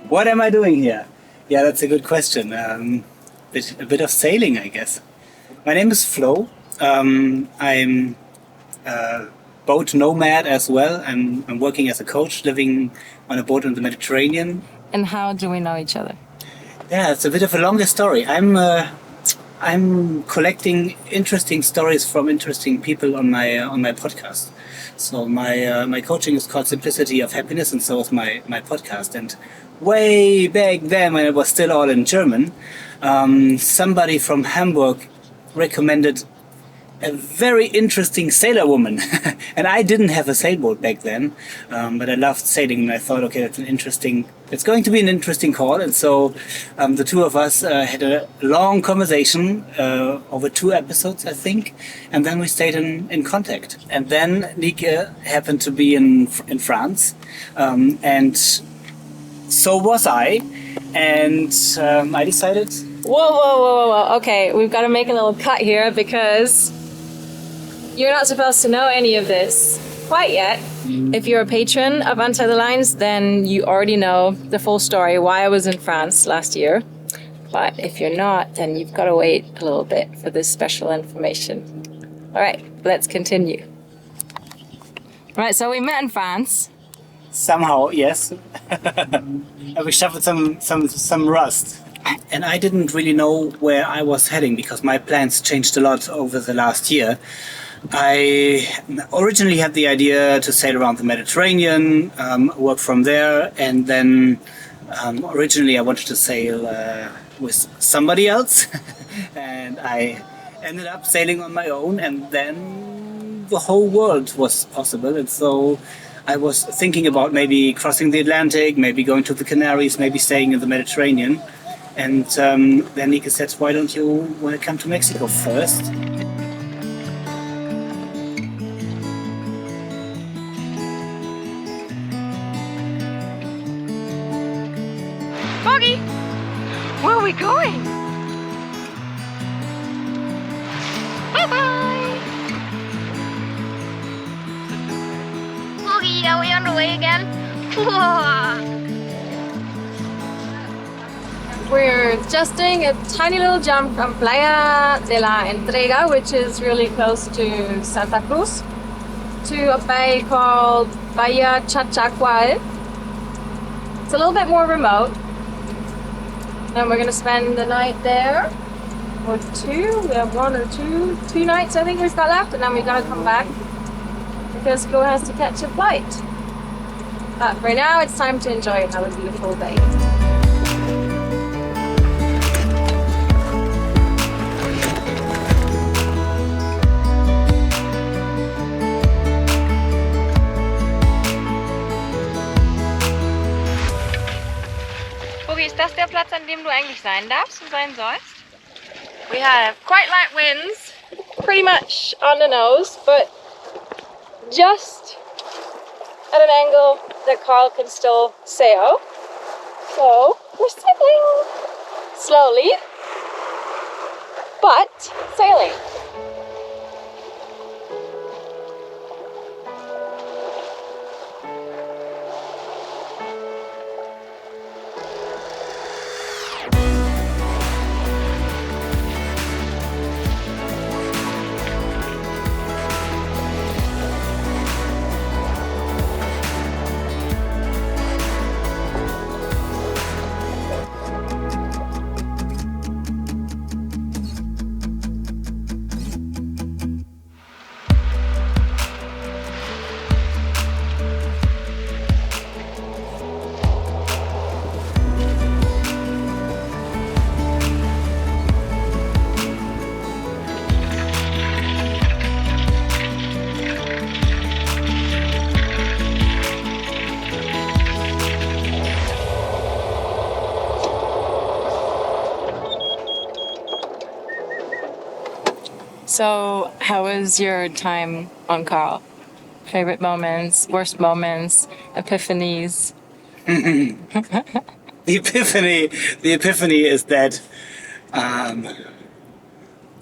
What am I doing here? Yeah, that's a good question. A bit of sailing, I guess. My name is Floh. I'm a boat nomad as well. I'm working as a coach, living on a boat in the Mediterranean. And how do we know each other? Yeah, it's a bit of a longer story. I'm collecting interesting stories from interesting people on my podcast. So my coaching is called Simplicity of Happiness, and so is my podcast. And way back then, when it was still all in German, somebody from Hamburg recommended a very interesting sailor woman. And I didn't have a sailboat back then, but I loved sailing, and I thought, okay, it's going to be an interesting call. And so the two of us had a long conversation over 2 episodes, I think, and then we stayed in contact. And then Reinke happened to be in France, and so was I, and I decided... Whoa. Okay, we've got to make a little cut here because you're not supposed to know any of this quite yet. If you're a patron of Untie The Lines, then you already know the full story, why I was in France last year. But if you're not, then you've got to wait a little bit for this special information. All right, let's continue. All right, so we met in France. Somehow, yes. And we shuffled some rust. And I didn't really know where I was heading because my plans changed a lot over the last year. I originally had the idea to sail around the Mediterranean, work from there, and then originally I wanted to sail with somebody else. And I ended up sailing on my own, and then the whole world was possible. And so I was thinking about maybe crossing the Atlantic, maybe going to the Canaries, maybe staying in the Mediterranean. And then Reinke said, why don't you want to come to Mexico first? Bogi, where are we going? Bye-bye. Bogi, are we on the way again? Whoa. We're just doing a tiny little jump from Playa de la Entrega, which is really close to Santa Cruz, to a bay called Bahia Chachalaca. It's a little bit more remote. And we're going to spend the night there, or 2. We have 1 or 2 nights I think we've got left, and then we've got to come back because Karl has to catch a flight. But for now, it's time to enjoy another beautiful day. Bogi, ist das der Platz, an dem du eigentlich sein darfst und sein sollst? We have quite light winds, pretty much on the nose, but just at an angle that Karl can still sail. So we're sailing slowly, but sailing. So, how was your time on Karl? Favorite moments, worst moments, epiphanies? The epiphany is that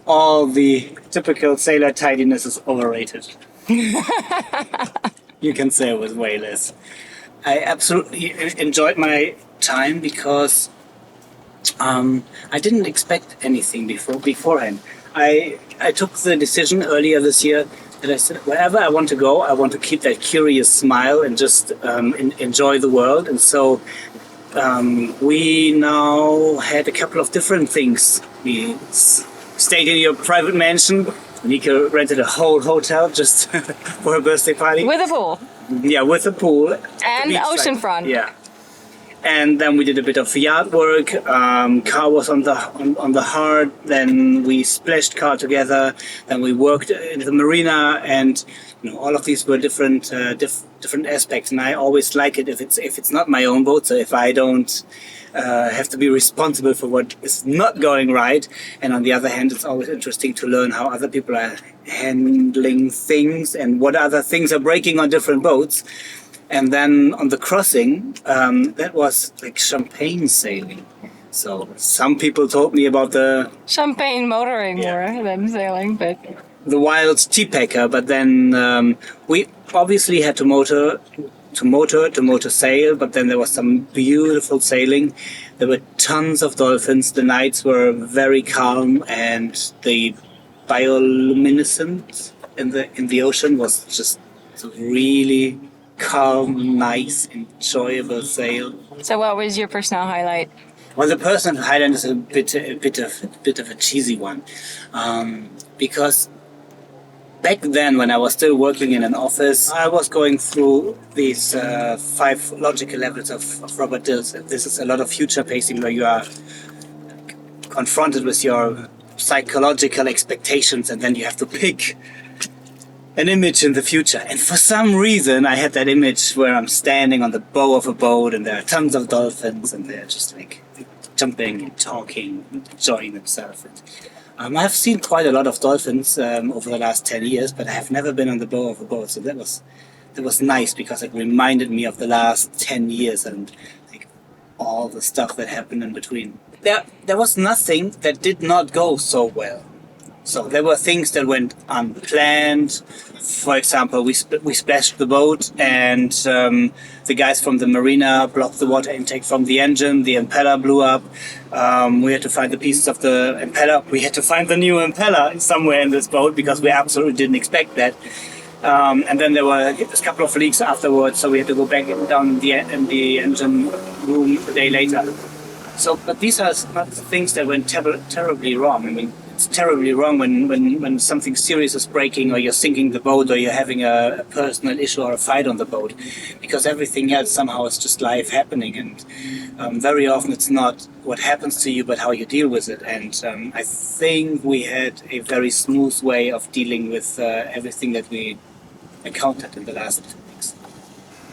all the typical sailor tidiness is overrated. You can say it was way less. I absolutely enjoyed my time because I didn't expect anything beforehand. I took the decision earlier this year that I said wherever I want to go, I want to keep that curious smile and just enjoy the world. And so we now had a couple of different things. We stayed in your private mansion. Nika rented a whole hotel just for her birthday party. With a pool. Yeah, with a pool. And oceanfront. Yeah. And then we did a bit of yard work. Karl was on the heart. Then we splashed Karl together. Then we worked in the marina, and all of these were different aspects. And I always like it if it's not my own boat. So if I don't have to be responsible for what is not going right. And on the other hand, it's always interesting to learn how other people are handling things and what other things are breaking on different boats. And then on the crossing, that was like champagne sailing. So some people told me about the Champagne motoring more than sailing, but the wild tea packer. But then we obviously had to motor sail. But then there was some beautiful sailing. There were tons of dolphins. The nights were very calm, and the bioluminescence in the ocean was just really calm, nice, enjoyable sail. So what was your personal highlight? Well, the personal highlight is a bit of a cheesy one, because back then when I was still working in an office, I was going through these 5 logical levels of Robert Dills. This is a lot of future pacing where you are confronted with your psychological expectations, and then you have to pick an image in the future. And for some reason I had that image where I'm standing on the bow of a boat and there are tons of dolphins and they're just like jumping and talking and enjoying themselves. I've seen quite a lot of dolphins over the last 10 years, but I have never been on the bow of a boat. So that was nice because it reminded me of the last 10 years and like all the stuff that happened in between. There was nothing that did not go so well. So there were things that went unplanned. For example, we splashed the boat and the guys from the marina blocked the water intake from the engine. The impeller blew up. We had to find the pieces of the impeller. We had to find the new impeller somewhere in this boat because we absolutely didn't expect that. And then there were a couple of leaks afterwards, so we had to go back down in the engine room a day later. So, but these are not things that went terribly wrong. I mean, it's terribly wrong when something serious is breaking, or you're sinking the boat, or you're having a personal issue or a fight on the boat, because everything else somehow is just life happening, and very often it's not what happens to you, but how you deal with it. And I think we had a very smooth way of dealing with everything that we encountered in the last 2 weeks.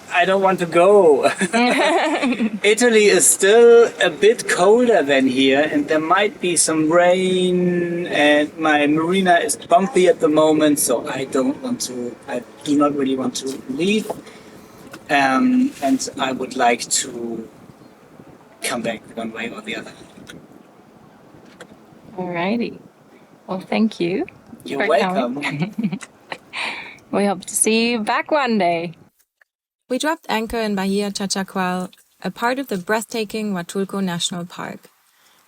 I don't want to go. Italy is still a bit colder than here, and there might be some rain, and my marina is bumpy at the moment, so I do not really want to leave, and I would like to come back one way or the other. Alrighty. Well, thank you. You're for welcome. coming. We hope to see you back one day. We dropped anchor in Bahia Chachalaca, a part of the breathtaking Huatulco National Park.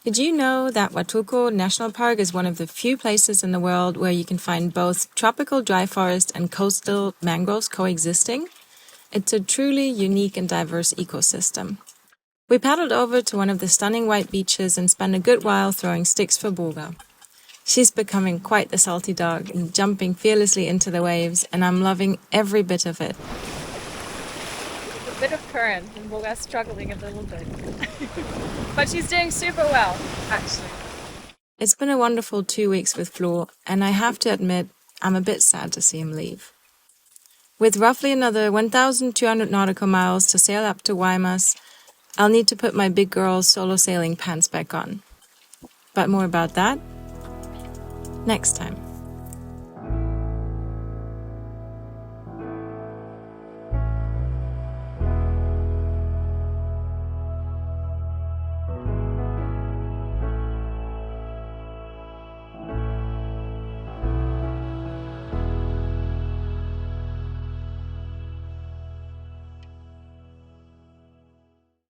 Did you know that Huatulco National Park is one of the few places in the world where you can find both tropical dry forest and coastal mangroves coexisting? It's a truly unique and diverse ecosystem. We paddled over to one of the stunning white beaches and spent a good while throwing sticks for Boga. She's becoming quite the salty dog and jumping fearlessly into the waves, and I'm loving every bit of it. A bit of current, and Boga's struggling a little bit. But she's doing super well, actually. It's been a wonderful 2 weeks with Floh, and I have to admit, I'm a bit sad to see him leave. With roughly another 1,200 nautical miles to sail up to Guaymas, I'll need to put my big girl solo sailing pants back on. But more about that next time.